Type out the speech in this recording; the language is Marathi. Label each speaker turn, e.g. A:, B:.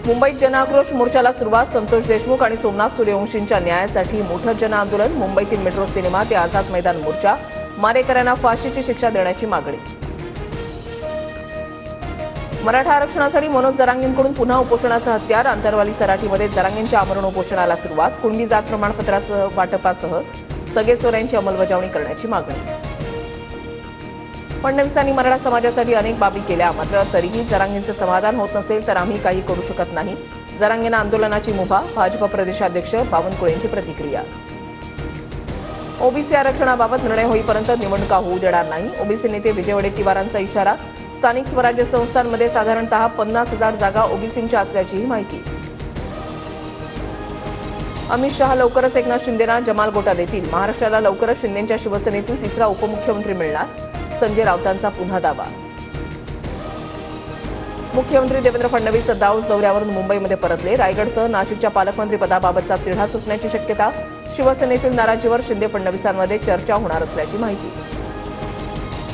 A: मुंबईत जनआक्रोश मोर्चाला सुरुवात. संतोष देशमुख आणि सोमनाथ सूर्यवंशींच्या न्यायासाठी मोठं जनआंदोलन. मुंबईतील मेट्रो सिनेमा ते आझाद मैदान मोर्चा. मारेकऱ्यांना फाशीची शिक्षा देण्याची मागणी. मराठा आरक्षणासाठी मनोज जरांगेंकडून पुन्हा उपोषणाचं हत्यार. अंतरवाली सराटीमध्ये जरांगेंच्या आमरण उपोषणाला सुरुवात. कुणबी जात प्रमाणपत्रासह वाटपासह सगेसोऱ्यांची अंमलबजावणी करण्याची मागणी. फडणवीसांनी मराठा समाजासाठी अनेक बाबी केल्या, मात्र तरीही जरांगेंचं समाधान होत नसेल तर आम्ही काही करू शकत नाही. जरांगेंना आंदोलनाची मुभा. भाजप प्रदेशाध्यक्ष बावनकुळेंची प्रतिक्रिया. ओबीसी आरक्षणाबाबत निर्णय होईपर्यंत निवडणुका होऊ देणार नाही. ओबीसी नेते विजय वडेट्टीवारांचा इशारा. स्थानिक स्वराज्य संस्थांमध्ये साधारणतः 50,000 जागा ओबीसींच्या असल्याचीही माहिती. अमित शहा लवकरच एकनाथ शिंदेंना जमाल गोटा देतील. महाराष्ट्राला लवकरच शिंदेंच्या शिवसेनेतून तिसरा उपमुख्यमंत्री मिळणार. संजय राऊतांचा पुन्हा दावा. मुख्यमंत्री देवेंद्र फडणवीस दाऊस दौऱ्यावरून मुंबईमध्ये परतले. रायगडसह नाशिकच्या पालकमंत्री पदाबाबतचा तिढा सुटण्याची शक्यता. शिवसेनेतील नाराजीवर शिंदे फडणवीसांमध्ये चर्चा होणार असल्याची माहिती.